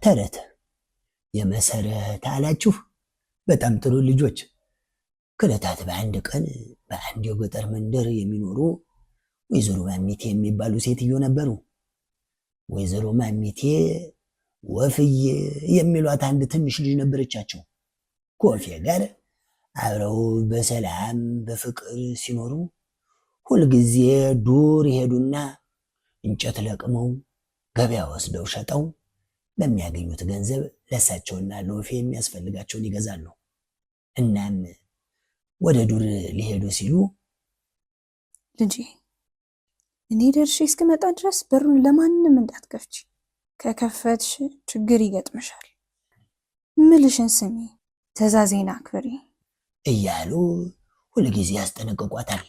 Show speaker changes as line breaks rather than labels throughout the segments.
ተረት የመሰረት አላችሁ። በጣም ጥሩ ልጆች። ከዕለታት በአንድ ቀን በአንድ የገጠር መንደር የሚኖሩ ወይዘሮ ማሚቴ የሚባሉ ሴትዮ ነበሩ። ወይዘሮ ማሚቴ ወፍዬ የሚሏት አንድ ትንሽ ልጅ ነበረቻቸው። ከወፌ ጋር አብረው በሰላም በፍቅር ሲኖሩ ሁልጊዜ ዱር ይሄዱና እንጨት ለቅመው ገበያ ወስደው ሸጠው በሚያገኙት ገንዘብ ለእሳቸውና ለወፌ የሚያስፈልጋቸውን ይገዛሉ። እናም ወደ ዱር ሊሄዱ ሲሉ
ልጄ እኔ ደርሼ እስክመጣ ድረስ በሩን ለማንም እንዳትከፍች፣ ከከፈትሽ ችግር ይገጥምሻል። ምልሽን ስሚ፣ ትዕዛዜን አክብሪ
እያሉ ሁልጊዜ ያስጠነቅቋታል።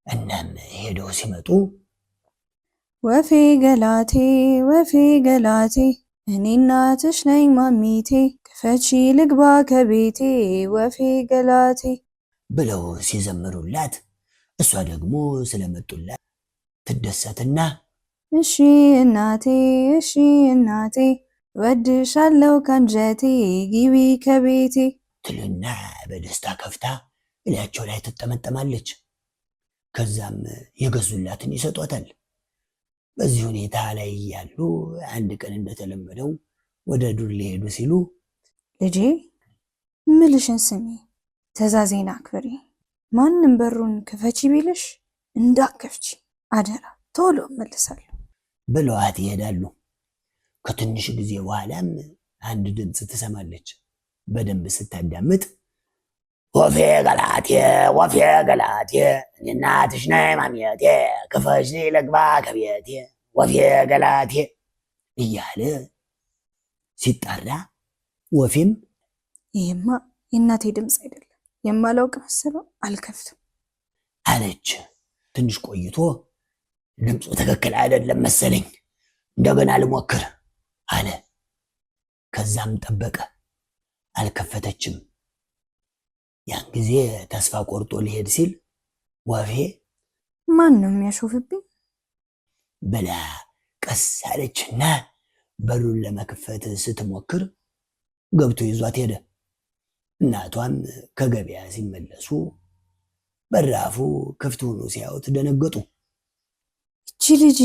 እናም ሄደው ሲመጡ
ወፌ ገላቴ ወፌ ገላቴ እኔ እናትሽ ነኝ ማሚቴ፣ ክፈቺ ልግባ ከቤቴ ወፌ ገላቴ
ብለው ሲዘምሩላት እሷ ደግሞ ስለመጡላት ትደሰትና
እሺ እናቴ እሺ እናቴ ወድሻለው ካንጀቴ ግቢ ከቤቴ
ትልና በደስታ ከፍታ እላያቸው ላይ ትጠመጠማለች። ከዛም የገዙላትን ይሰጧታል። በዚህ ሁኔታ ላይ ያሉ አንድ ቀን እንደተለመደው ወደ ዱር ሊሄዱ ሲሉ
ልጄ ምልሽን ስሚ፣ ትዕዛዜን አክብሪ፣ ማንም በሩን ክፈቺ ቢልሽ እንዳከፍቺ አደራ፣ ቶሎ እመልሳለሁ
ብለዋት ይሄዳሉ። ከትንሽ ጊዜ በኋላም አንድ ድምፅ ትሰማለች። በደንብ ስታዳምጥ ወፌ ገላቴ ወፌ ገላቴ እኔ እናትሽ ነኝ ማሚቴ፣ ክፈቺ ልግባ ከቤቴ ወፌ ገላቴ እያለ ሲጣራ ወፌም
ይህማ የእናቴ ድምፅ አይደለም፣ የማላውቅ መሰለው አልከፍትም
አለች። ትንሽ ቆይቶ ድምፁ ትክክል አይደለም መሰለኝ፣ እንደገና ልሞክር አለ። ከዛም ጠበቀ፣ አልከፈተችም። ያን ጊዜ ተስፋ ቆርጦ ሊሄድ ሲል ወፌ
ማን ነው የሚያሾፍብኝ
ብላ ቀስ አለችና በሩን ለመክፈት ስትሞክር ገብቶ ይዟት ሄደ። እናቷም ከገበያ ሲመለሱ በራፉ ክፍት ሆኖ ሲያዩት ደነገጡ።
እቺ ልጅ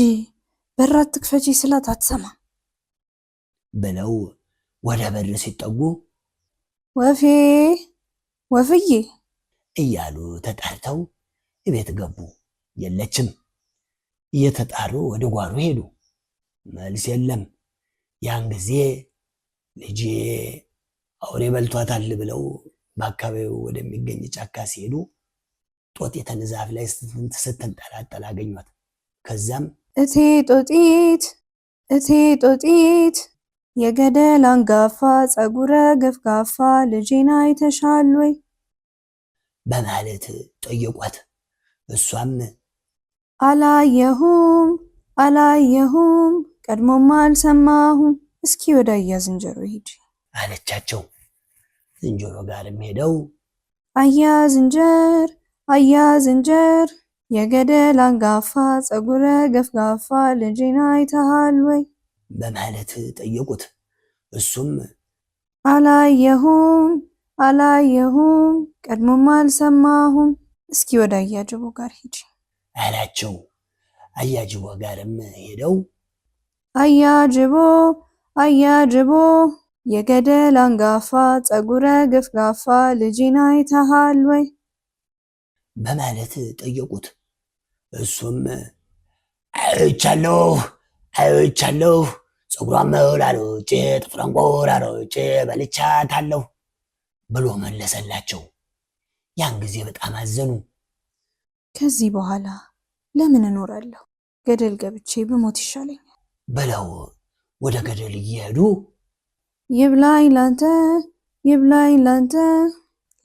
በራት ትክፈቺ ስላት አትሰማም
ብለው ወደ በር ሲጠጉ
ወፌ ወፍዬ
እያሉ ተጣርተው ቤት ገቡ። የለችም። እየተጣሩ ወደ ጓሮ ሄዱ። መልስ የለም። ያን ጊዜ ልጄ አውሬ በልቷታል ብለው በአካባቢው ወደሚገኝ ጫካ ሲሄዱ ጦጥ የተንዛፍ ላይ ስትንጠላጠል አገኟት። ከዛም
እቴ ጦጢት እቴ ጦጢት የገደል አንጋፋ ጸጉረ ገፍጋፋ ልጄን አይተሻል ወይ
በማለት ጠየቋት። እሷም
አላየሁም አላየሁም፣ ቀድሞም አልሰማሁም፣ እስኪ ወደ አያ ዝንጀሮ ሂጂ
አለቻቸው። ዝንጀሮ ጋርም ሄደው
አያ ዝንጀር አያ ዝንጀር የገደል አንጋፋ ጸጉረ ገፍጋፋ ልጄን አይተሃል ወይ
በማለት ጠየቁት። እሱም
አላየሁም አላየሁም፣ ቀድሞም አልሰማሁም፣ እስኪ ወደ አያጅቦ ጋር ሂጂ
አላቸው። አያጅቦ ጋርም ሄደው
አያጅቦ አያጅቦ የገደል አንጋፋ ጸጉረ ገፍጋፋ ልጄን አይተሃል ወይ
በማለት ጠየቁት። እሱም አይቻለሁ አይቻለሁ፣ ፀጉሯን መላሎጬ ጥፍሯን ቆራሮጬ በልቻታለሁ ብሎ መለሰላቸው። ያን ጊዜ በጣም አዘኑ።
ከዚህ በኋላ ለምን እኖራለሁ? ገደል ገብቼ ብሞት ይሻለኛል
ብለው ወደ ገደል እየሄዱ
ይብላኝ ላንተ ይብላኝ ላንተ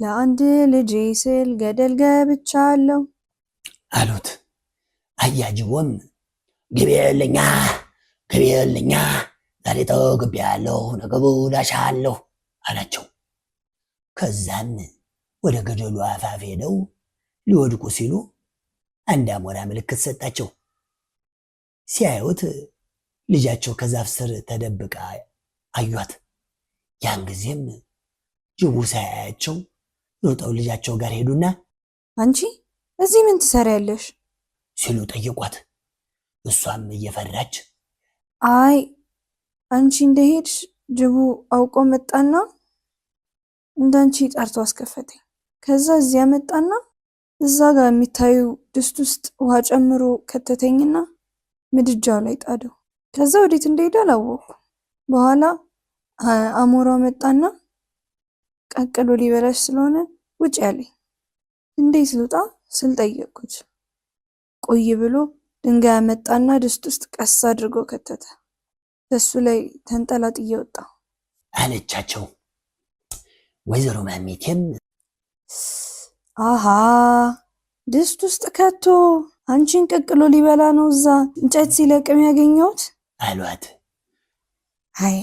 ለአንድ ልጄ ስል ገደል ገብቻለሁ
አሉት። አያጅቦም ግቤልኛ ግቤልኛ፣ ዛሬ ተግቤያለሁ፣ ነገ እበላሻለሁ አላቸው። ከዛም ወደ ገደሉ አፋፍ ሄደው ሊወድቁ ሲሉ አንድ አሞራ ምልክት ሰጣቸው። ሲያዩት ልጃቸው ከዛፍ ስር ተደብቃ አዩት። ያን ጊዜም ጅቡ ሳያያቸው ሮጠው ልጃቸው ጋር ሄዱና
አንቺ እዚህ ምን ትሰሪያለሽ
ሲሉ ጠየቋት። እሷም እየፈራች
አይ አንቺ እንደሄድሽ ጅቡ አውቆ መጣና እንዳንቺ ጠርቶ አስከፈተኝ። ከዛ እዚያ መጣና እዛ ጋር የሚታዩ ድስት ውስጥ ውሃ ጨምሮ ከተተኝና ምድጃው ላይ ጣደው። ከዛ ወዴት እንደሄደ አላወቅኩም። በኋላ አሞራው መጣና ቀቅሎ ሊበላሽ ስለሆነ ውጭ ያለኝ። እንዴት ልውጣ ስል ጠየቅኩት። ቆይ ብሎ ድንጋይ መጣና ድስት ውስጥ ቀስ አድርጎ ከተተ። በሱ ላይ ተንጠላጥዬ ወጣ
አለቻቸው። ወይዘሮ ማሚቴም
አሃ ድስት ውስጥ ከቶ አንቺን ቀቅሎ ሊበላ ነው እዛ እንጨት ሲለቅም ያገኘሁት
አሏት።
አይ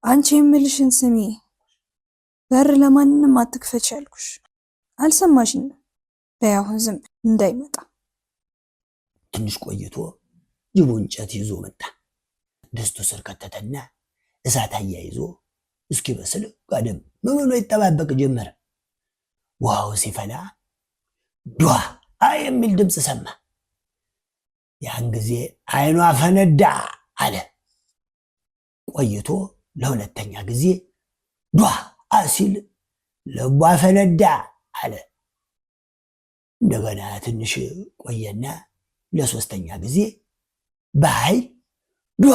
አንቺ የምልሽን ስሚ፣ በር ለማንንም አትክፈች ያልኩሽ አልሰማሽኝ? በይ አሁን ዝም እንዳይመጣ።
ትንሽ ቆይቶ ጅቡ እንጨት ይዞ መጣ። ድስቱ ስር ከተተና እሳት አያይዞ እስኪበስል ጋደም ብሎ ይጠባበቅ ጀመረ። ውሃው ሲፈላ ዷ የሚል ድምፅ ሰማ። ያን ጊዜ አይኗ ፈነዳ አለ። ቆይቶ ለሁለተኛ ጊዜ ዷ ሲል ልቧ ፈነዳ አለ። እንደገና ትንሽ ቆየና ለሶስተኛ ጊዜ በኃይል ዷ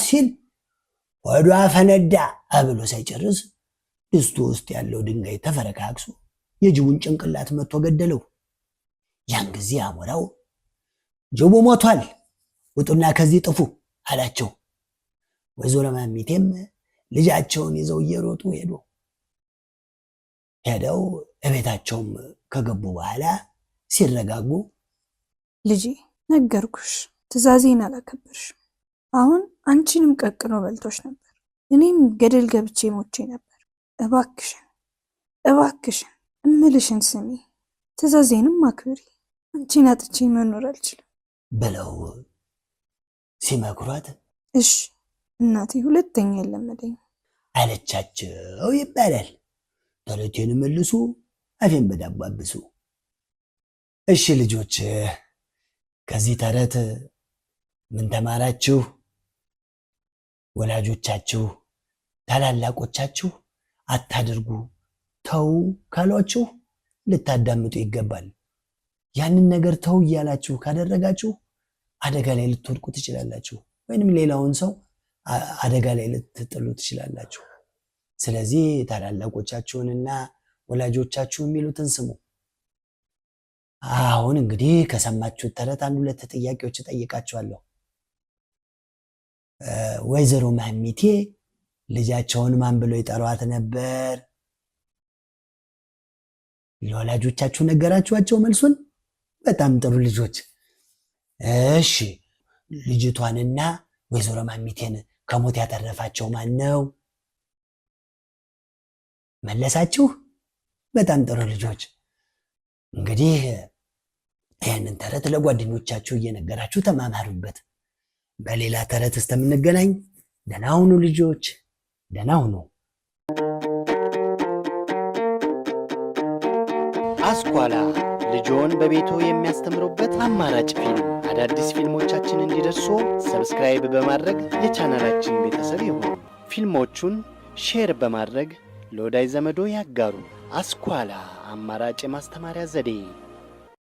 ሲል ወዷ ፈነዳ ብሎ ሳይጨርስ ድስቱ ውስጥ ያለው ድንጋይ ተፈረካክሶ የጅቡን ጭንቅላት መጥቶ ገደለው። ያን ጊዜ አሞራው ጅቡ ሞቷል፣ ውጡና ከዚህ ጥፉ አላቸው። ወይዘሮ ማሚቴም ልጃቸውን ይዘው እየሮጡ ሄደው እቤታቸውም ከገቡ በኋላ ሲረጋጉ
ልጄ ነገርኩሽ፣ ትዕዛዜን አላከበርሽም። አሁን አንቺንም ቀቅሎ በልቶሽ ነበር፣ እኔም ገደል ገብቼ ሞቼ ነበር። እባክሽን እምልሽን ስሚ፣ ትዕዛዜንም አክብሪ። አንቺን አጥቼ መኖር አልችልም
ብለው ሲመክሯት
እሺ እናቴ ሁለተኛ የለመደኝ
አለቻቸው ይባላል። ተረቴን መልሱ፣ አፌን በዳቦ አብሱ። እሺ ልጆች ከዚህ ተረት ምን ተማራችሁ? ወላጆቻችሁ ታላላቆቻችሁ አታድርጉ ተው ካሏችሁ ልታዳምጡ ይገባል። ያንን ነገር ተው እያላችሁ ካደረጋችሁ አደጋ ላይ ልትወድቁ ትችላላችሁ፣ ወይንም ሌላውን ሰው አደጋ ላይ ልትጥሉ ትችላላችሁ። ስለዚህ ታላላቆቻችሁንና ወላጆቻችሁ የሚሉትን ስሙ። አሁን እንግዲህ ከሰማችሁት ተረት አንድ ሁለት ጥያቄዎች እጠይቃችኋለሁ። ወይዘሮ ማሚቴ ልጃቸውን ማን ብለው ይጠሯት ነበር? ለወላጆቻችሁ ነገራችኋቸው መልሱን? በጣም ጥሩ ልጆች። እሺ ልጅቷንና ወይዘሮ ማሚቴን ከሞት ያተረፋቸው ማን ነው? መለሳችሁ? በጣም ጥሩ ልጆች። እንግዲህ ይህንን ተረት ለጓደኞቻችሁ እየነገራችሁ ተማማሩበት። በሌላ ተረት እስከምንገናኝ ደህና ሁኑ ልጆች፣ ደህና ሁኑ።
አስኳላ ልጆን በቤቶ የሚያስተምሩበት አማራጭ ፊልም። አዳዲስ ፊልሞቻችን እንዲደርሱ ሰብስክራይብ በማድረግ የቻናላችን ቤተሰብ ይሁኑ። ፊልሞቹን ሼር በማድረግ ለወዳጅ ዘመዶ ያጋሩ። አስኳላ አማራጭ የማስተማሪያ ዘዴ